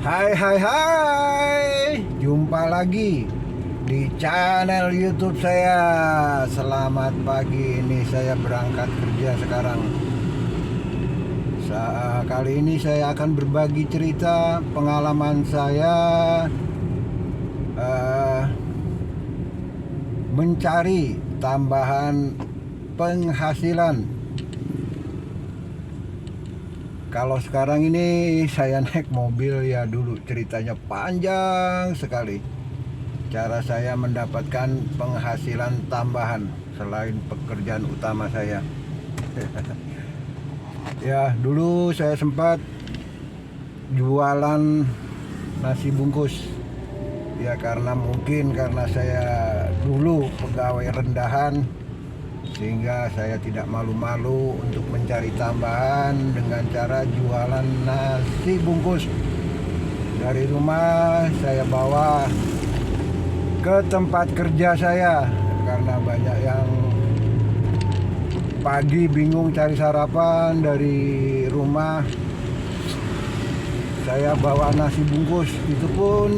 Hai hai hai, jumpa lagi di channel YouTube saya. Selamat pagi, ini saya berangkat kerja sekarang. Kali ini saya akan berbagi cerita pengalaman saya mencari tambahan penghasilan. Kalau sekarang ini saya naik mobil, ya dulu ceritanya panjang sekali. Cara saya mendapatkan penghasilan tambahan selain pekerjaan utama saya. Ya, dulu saya sempat jualan nasi bungkus. Ya karena saya dulu pegawai rendahan, sehingga saya tidak malu-malu untuk mencari tambahan dengan cara jualan nasi bungkus. Dari rumah saya bawa ke tempat kerja saya, karena banyak yang pagi bingung cari sarapan. Dari rumah saya bawa nasi bungkus, itu pun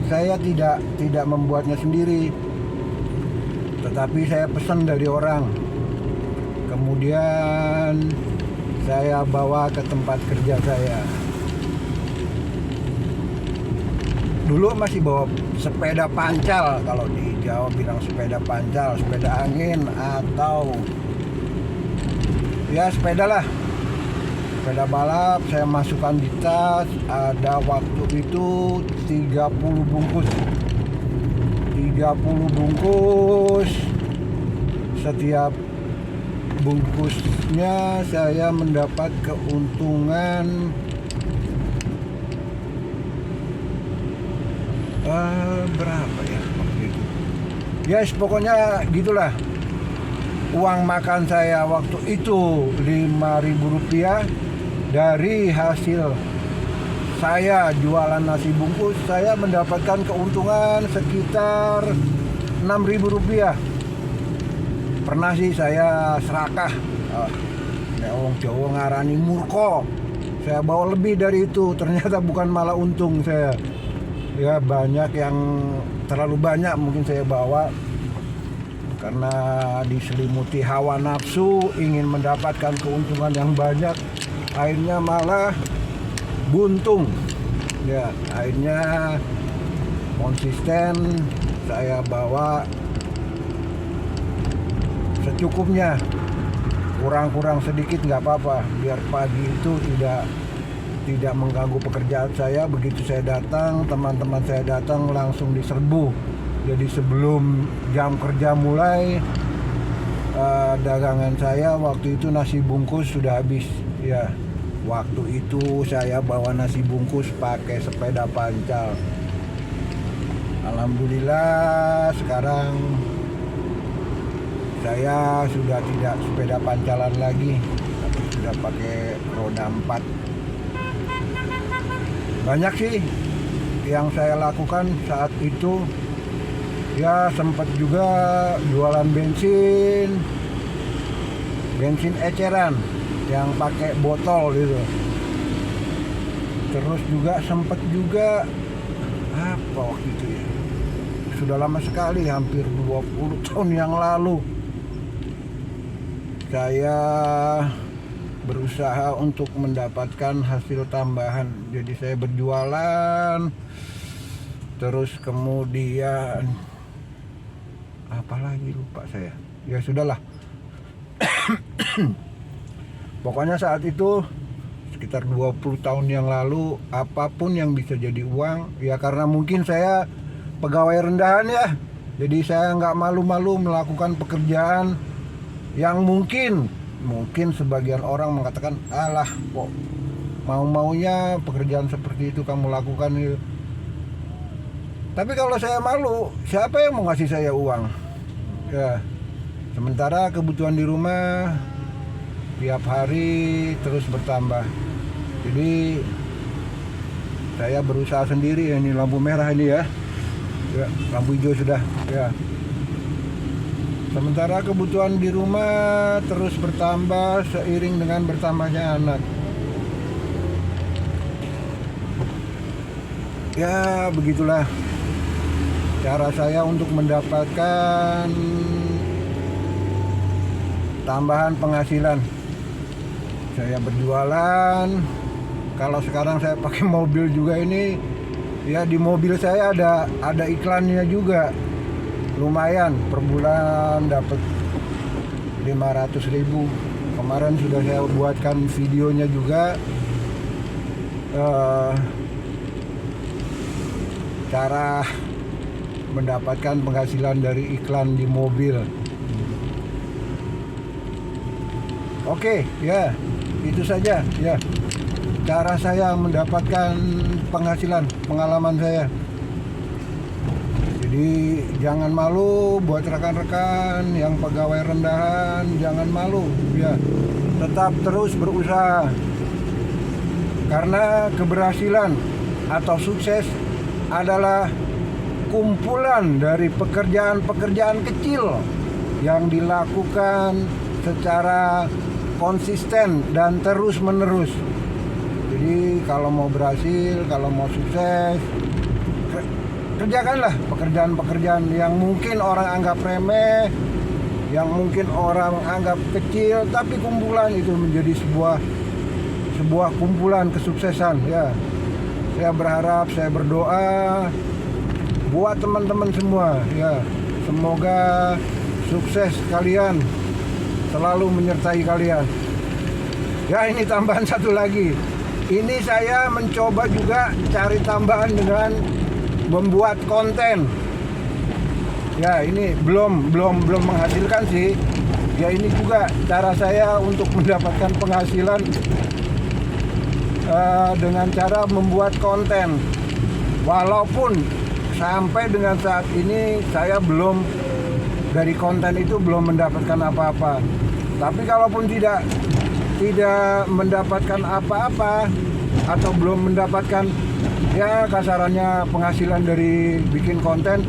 saya tidak membuatnya sendiri, tetapi saya pesan dari orang. Kemudian saya bawa ke tempat kerja saya. Dulu masih bawa sepeda pancal, kalau di Jawa bilang sepeda pancal, sepeda angin atau ya sepeda lah, sepeda balap. Saya masukkan di tas, ada waktu itu 30 bungkus. 30 bungkus. Setiap bungkusnya saya mendapat keuntungan berapa ya waktu itu. Ya pokoknya gitulah. Uang makan saya waktu itu Rp5.000. Dari hasil saya jualan nasi bungkus, saya mendapatkan keuntungan sekitar Rp6.000. Pernah sih saya serakah, orang Jawa ngarani murko, saya bawa lebih dari itu. Ternyata bukan malah untung saya. Ya banyak yang terlalu banyak mungkin saya bawa, karena diselimuti hawa nafsu ingin mendapatkan keuntungan yang banyak, akhirnya malah buntung. Ya akhirnya konsisten saya bawa secukupnya, kurang sedikit nggak apa-apa, biar pagi itu tidak mengganggu pekerjaan saya. Begitu saya datang, teman-teman saya datang langsung diserbu. Jadi sebelum jam kerja mulai, dagangan saya waktu itu nasi bungkus sudah habis. Ya waktu itu saya bawa nasi bungkus pakai sepeda pancal. Alhamdulillah sekarang saya sudah tidak sepeda pancalan lagi, tapi sudah pakai roda 4. Banyak sih yang saya lakukan saat itu. Ya sempat juga jualan bensin eceran yang pakai botol gitu. Terus juga sempat juga apa waktu itu ya, sudah lama sekali, hampir 20 tahun yang lalu, saya berusaha untuk mendapatkan hasil tambahan. Jadi saya berjualan, terus kemudian apalagi lupa saya. Ya sudahlah. Pokoknya saat itu sekitar 20 tahun yang lalu, apapun yang bisa jadi uang, ya karena mungkin saya pegawai rendahan ya, jadi saya nggak malu-malu melakukan pekerjaan yang mungkin sebagian orang mengatakan, alah kok mau-maunya pekerjaan seperti itu kamu lakukan gitu. Tapi kalau saya malu, siapa yang mau ngasih saya uang? Ya, sementara kebutuhan di rumah tiap hari terus bertambah. Jadi saya berusaha sendiri. Ini lampu merah ini ya. Ya, lampu hijau sudah. Ya. Sementara kebutuhan di rumah terus bertambah seiring dengan bertambahnya anak. Ya begitulah cara saya untuk mendapatkan tambahan penghasilan. Saya berjualan. Kalau sekarang saya pakai mobil juga ini, ya di mobil saya ada iklannya juga. Lumayan, per bulan dapat 500.000. Kemarin sudah saya buatkan videonya juga, cara mendapatkan penghasilan dari iklan di mobil. Oke, ya itu saja ya cara saya mendapatkan penghasilan, pengalaman saya. Jadi jangan malu buat rekan-rekan yang pegawai rendahan, jangan malu ya, tetap terus berusaha, karena keberhasilan atau sukses adalah kumpulan dari pekerjaan-pekerjaan kecil yang dilakukan secara konsisten dan terus menerus. Jadi kalau mau berhasil, kalau mau sukses, kerjakanlah pekerjaan-pekerjaan yang mungkin orang anggap remeh, yang mungkin orang anggap kecil, tapi kumpulan itu menjadi sebuah kumpulan kesuksesan ya. Saya berharap, saya berdoa buat teman-teman semua ya, semoga sukses kalian selalu menyertai kalian. Ya, ini tambahan satu lagi. Ini saya mencoba juga cari tambahan dengan membuat konten. Ya, ini belum menghasilkan sih. Ya, ini juga cara saya untuk mendapatkan penghasilan dengan cara membuat konten. Walaupun sampai dengan saat ini saya belum, dari konten itu belum mendapatkan apa-apa. Tapi kalaupun tidak mendapatkan apa-apa atau belum mendapatkan, ya kasarannya penghasilan dari bikin konten,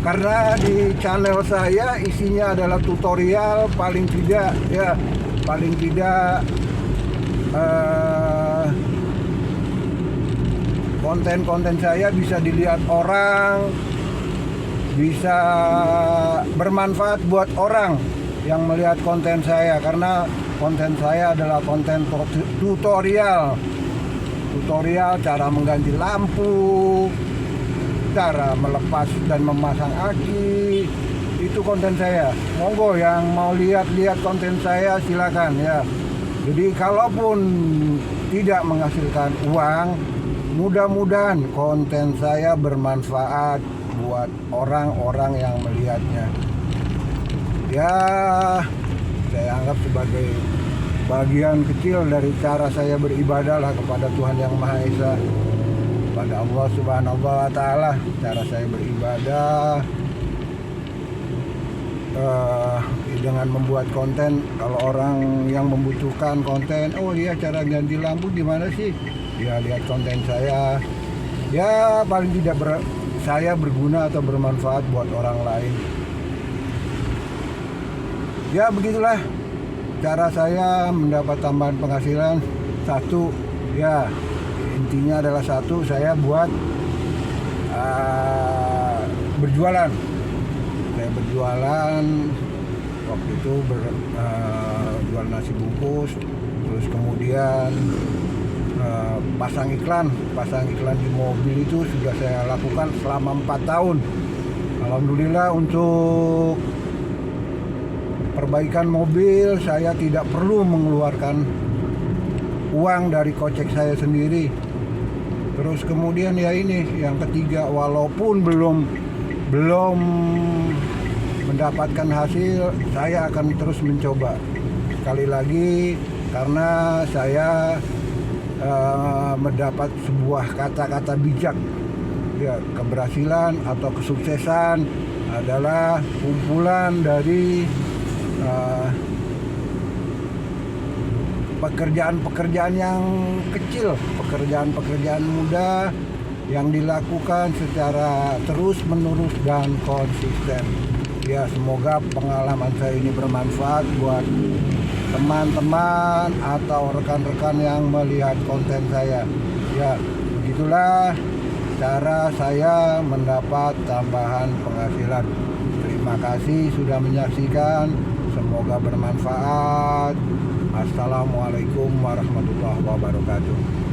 karena di channel saya isinya adalah tutorial, paling tidak konten-konten saya bisa dilihat orang, bisa bermanfaat buat orang yang melihat konten saya, karena konten saya adalah konten tutorial cara mengganti lampu, cara melepas dan memasang aki. Itu konten saya. Monggo yang mau lihat konten saya silakan ya. Jadi kalaupun tidak menghasilkan uang, mudah-mudahan konten saya bermanfaat buat orang-orang yang melihatnya. Ya, saya anggap sebagai bagian kecil dari cara saya beribadah lah kepada Tuhan Yang Maha Esa, pada Allah Subhanahu wa Ta'ala. Cara saya beribadah dengan membuat konten. Kalau orang yang membutuhkan konten, oh iya cara ganti lampu gimana sih? Ya lihat konten saya. Ya paling tidak saya berguna atau bermanfaat buat orang lain. Ya begitulah cara saya mendapat tambahan penghasilan. Satu, ya intinya adalah satu, saya buat berjualan. Saya berjualan waktu itu jual nasi bungkus, terus kemudian pasang iklan di mobil itu sudah saya lakukan selama 4 tahun. Alhamdulillah, untuk perbaikan mobil saya tidak perlu mengeluarkan uang dari kocek saya sendiri. Terus kemudian ya ini yang ketiga, walaupun belum mendapatkan hasil, saya akan terus mencoba. Sekali lagi, karena saya mendapat sebuah kata-kata bijak ya, keberhasilan atau kesuksesan adalah kumpulan dari pekerjaan-pekerjaan yang kecil, pekerjaan-pekerjaan mudah yang dilakukan secara terus-menerus dan konsisten. Ya, semoga pengalaman saya ini bermanfaat buat teman-teman atau rekan-rekan yang melihat konten saya. Ya, Begitulah cara saya mendapat tambahan penghasilan. Terima kasih sudah menyaksikan. Semoga bermanfaat. Assalamualaikum warahmatullahi wabarakatuh.